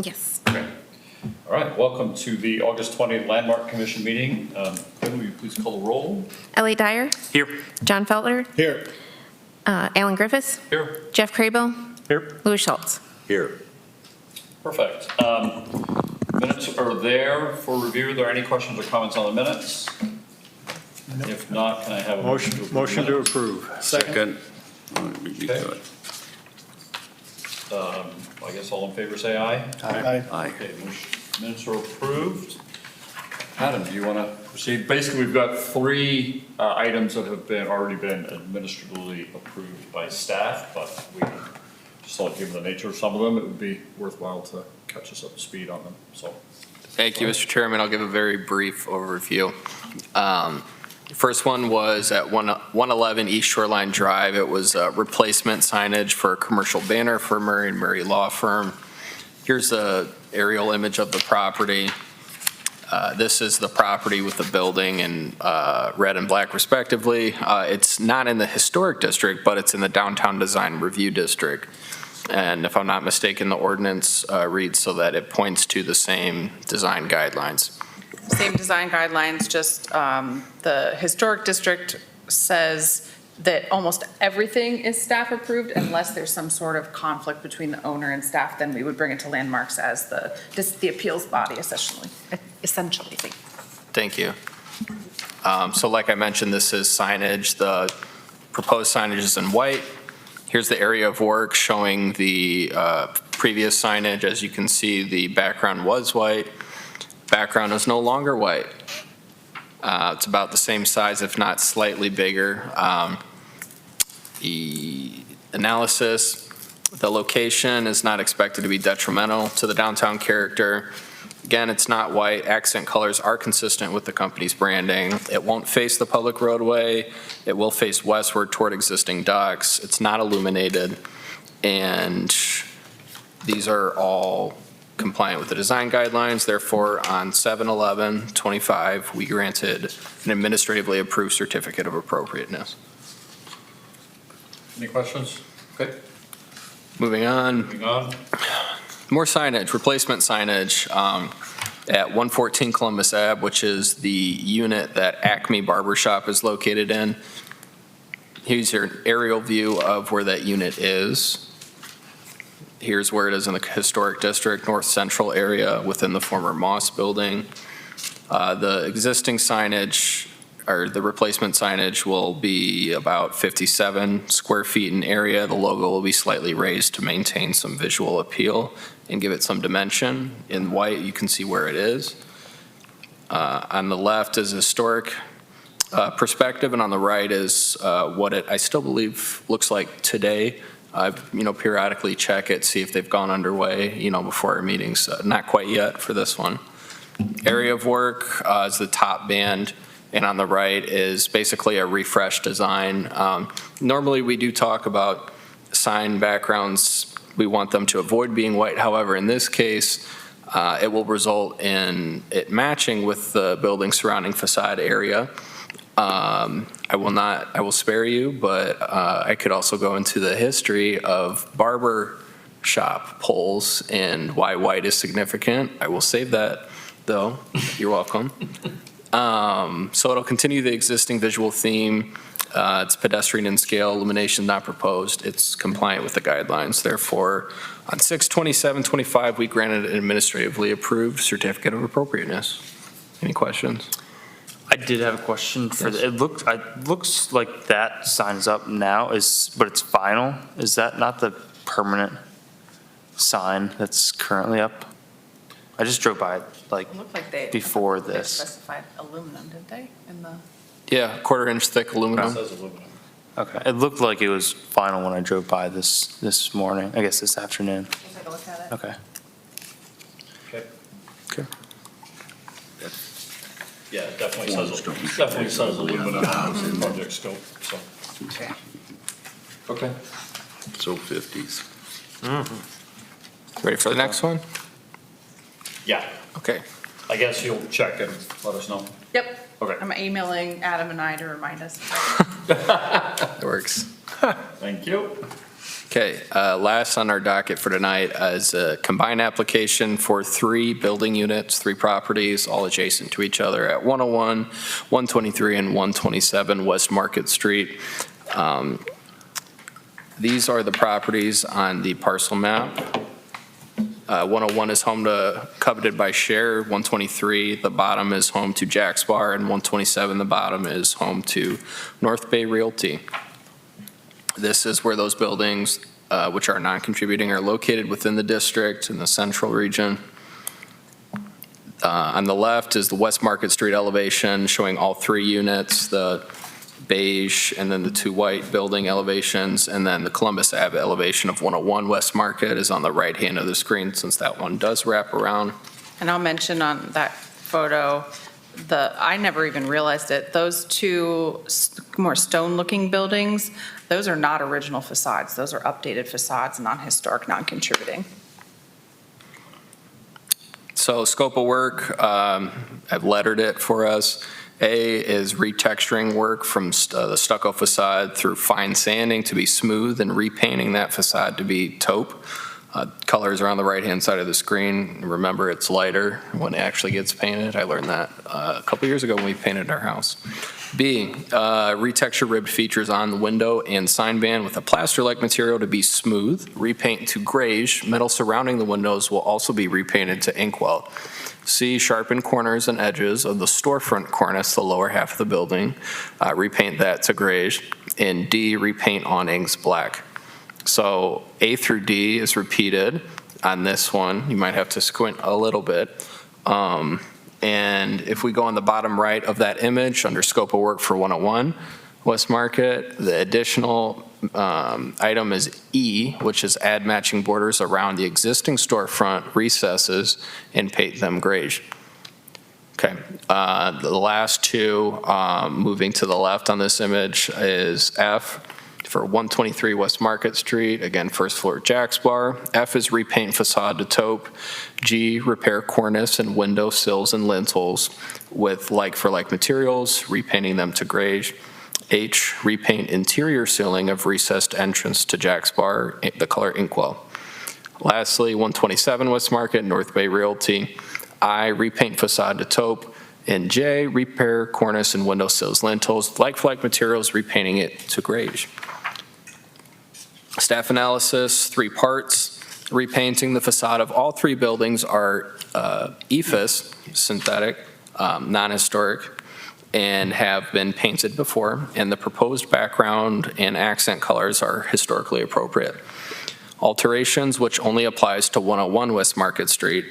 Yes. Okay. All right, welcome to the August 20th Landmark Commission meeting. Will you please call the roll? Ellie Dyer, Here. John Feltner, Here. Alan Griffiths, Here. Jeff Crable, Here. Louis Schultz. Here. Perfect. Minutes are there for review. Are there any questions or comments on the minutes? If not, can I have a motion to approve? Motion to minutes? approve. Second. Beat me to it. I guess all in favor say aye. Aye. Aye. Okay, minutes are approved. Adam, do you want to proceed? Basically, we've got three items that have already been administratively approved by staff, but we just thought, given the nature of some of them, it would be worthwhile to catch us up to speed on them, so. Thank you, Mr. Chairman. I'll give a very brief overview. First one was at 111 East Shoreline Drive. It was replacement signage for a commercial banner for Murray & Murray Law Firm. Here's the aerial image of the property. This is the property with the building in red and black respectively. It's not in the historic district, but it's in the downtown design review district. And if I'm not mistaken, the ordinance reads so that it points to the same design guidelines. Same design guidelines, just the historic district says that almost everything is staff approved unless there's some sort of conflict between the owner and staff, then we would bring it to landmarks as the appeals body essentially. Thank you. So like I mentioned, this is signage. The proposed signage is in white. Here's the area of work showing the previous signage. As you can see, the background was white. Background is no longer white. It's about the same size, if not slightly bigger. The analysis, the location is not expected to be detrimental to the downtown character. Again, it's not white. Accent colors are consistent with the company's branding. It won't face the public roadway. It will face westward toward existing docks. It's not illuminated. And these are all compliant with the design guidelines. Therefore, on 7/11/25, we granted an administratively approved certificate of appropriateness. Any questions? Okay, Moving on. moving on. More signage, replacement signage at 114 Columbus Ave, which is the unit that Acme Barbershop is located in. Here's your aerial view of where that unit is. Here's where it is in the historic district, north central area within the former Moss building. The existing signage, or the replacement signage, will be about 57 square feet in area. The logo will be slightly raised to maintain some visual appeal and give it some dimension. In white, you can see where it is. On the left is historic perspective, and on the right is what it, I still believe, looks like today. I, periodically check it, see if they've gone underway, before our meetings. Not quite yet for this one. Area of work is the top band, and on the right is basically a refreshed design. Normally, we do talk about sign backgrounds. We want them to avoid being white. However, in this case, it will result in it matching with the building surrounding facade area. I will spare you, but I could also go into the history of barber shop poles and why white is significant. I will save that, though. You're welcome. So it'll continue the existing visual theme. It's pedestrian in scale, illumination not proposed. It's compliant with the guidelines. Therefore, on 6/27/25, we granted an administratively approved certificate of appropriateness. Any questions? I did have a question for the, it looks like that sign is up now, but it's vinyl. Is that not the permanent sign that's currently up? I just drove by it It looked like they before they this. specified aluminum, didn't they? In the Yeah, quarter-inch thick It aluminum. says aluminum. Okay, it looked like it was vinyl when I drove by this morning, I guess this afternoon. we'll take a look at it. Okay. Okay. Okay. Yeah, it definitely says aluminum in the project scope, so. Okay. So 50s. Ready for the next one? Yeah, Okay. I guess you'll check and let us know. Yep. Okay. I'm emailing Adam and I to remind us. That works. Thank you. Okay, last on our docket for tonight is a combined application for 3 building units, 3 properties, all adjacent to each other at 101, 123, and 127 West Market Street. These are the properties on the parcel map. 101 is home to Coveted by Share, 123, the bottom is home to Jack's Bar, and 127, the bottom is home to North Bay Realty. This is where those buildings, which are non-contributing, are located within the district in the central region. On the left is the West Market Street elevation showing all 3 units, the beige and then the 2 white building elevations, and then the Columbus Ave elevation of 101 West Market is on the right hand of the screen since that one does wrap around. And I'll mention on that photo, I never even realized it, those 2 more stone-looking buildings, those are not original facades. Those are updated facades, non-historic, non-contributing. So scope of work, I've lettered it for us. A is retexturing work from the stucco facade through fine sanding to be smooth and repainting that facade to be taupe. Colors are on the right-hand side of the screen. Remember, it's lighter when it actually gets painted. I learned that a couple years ago when we painted our house. B, retexture ribbed features on the window and sign band with a plaster-like material to be smooth. Repaint to grayish. Metal surrounding the windows will also be repainted to inkwell. C, sharpen corners and edges of the storefront cornice, the lower half of the building. Repaint that to grayish. And D, repaint awnings black. So A through D is repeated on this one. You might have to squint a little bit. And if we go on the bottom right of that image under scope of work for 101 West Market, the additional item is E, which is add matching borders around the existing storefront recesses and paint them grayish. Okay, the last 2 moving to the left on this image is F for 123 West Market Street, again, first floor Jack's Bar. F is repaint facade to taupe. G, repair cornice and window sills and lintels with like-for-like materials, repainting them to grayish. H, repaint interior ceiling of recessed entrance to Jack's Bar, the color inkwell. Lastly, 127 West Market, North Bay Realty. I, repaint facade to taupe. And J, repair cornice and window sills, lintels, like-for-like materials, repainting it to grayish. Staff analysis, 3 parts. Repainting the facade of all 3 buildings are EFIS, synthetic, non-historic, and have been painted before, and the proposed background and accent colors are historically appropriate. Alterations, which only applies to 101 West Market Street,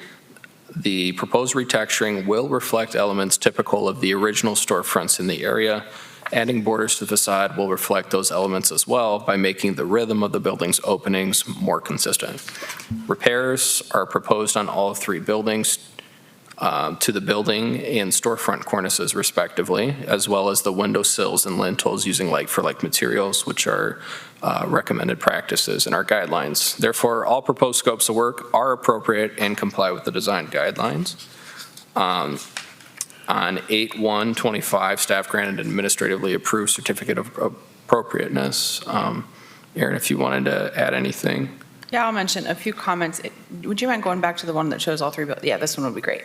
the proposed retexturing will reflect elements typical of the original storefronts in the area. Adding borders to the facade will reflect those elements as well by making the rhythm of the building's openings more consistent. Repairs are proposed on all 3 buildings to the building and storefront cornices respectively, as well as the window sills and lintels using like-for-like materials, which are recommended practices in our guidelines. Therefore, all proposed scopes of work are appropriate and comply with the design guidelines. On 8/1/25, staff granted administratively approved certificate of appropriateness. Erin, if you wanted to add anything. Yeah, I'll mention a few comments. Would you mind going back to the one that shows all 3 buildings? Yeah, this one would be great.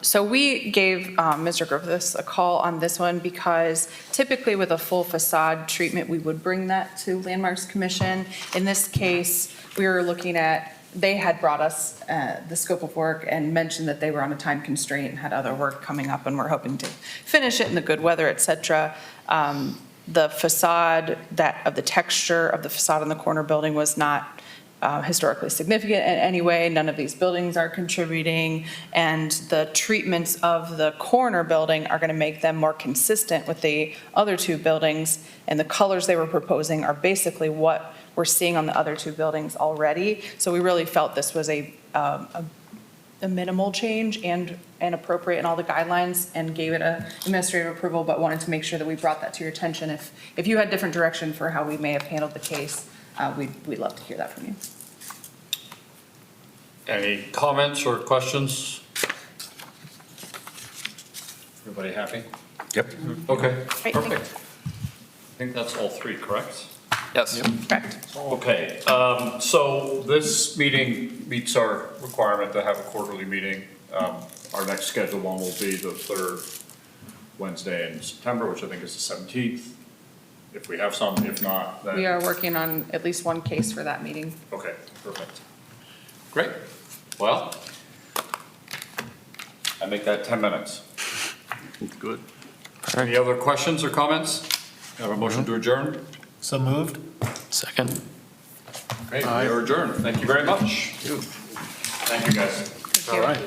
So we gave Mr. Griffiths a call on this one because typically with a full facade treatment, we would bring that to Landmarks Commission. In this case, we were looking at, they had brought us the scope of work and mentioned that they were on a time constraint and had other work coming up and we're hoping to finish it in the good weather, et cetera. The facade, of the texture of the facade in the corner building was not historically significant in any way. None of these buildings are contributing, and the treatments of the corner building are going to make them more consistent with the other 2 buildings, and the colors they were proposing are basically what we're seeing on the other 2 buildings already. So we really felt this was a minimal change and appropriate in all the guidelines, and gave it a administrative approval, but wanted to make sure that we brought that to your attention. If you had different direction for how we may have handled the case, we'd love to hear that from you. Any comments or questions? Everybody happy? Yep. Okay, Great, thank you. perfect. I think that's all 3, correct? Yes. Correct. Okay, so this meeting meets our requirement to have a quarterly meeting. Our next scheduled one will be the third Wednesday in September, which I think is the 17th. If we have some, if not, then. We are working on at least one case for that meeting. Okay, perfect. Great. Well, I make that 10 minutes. Good. Any other questions or comments? Have a motion to adjourn? So moved? Second. Okay, we are adjourned. Thank you very much. Thank you, guys. Thank you. All right.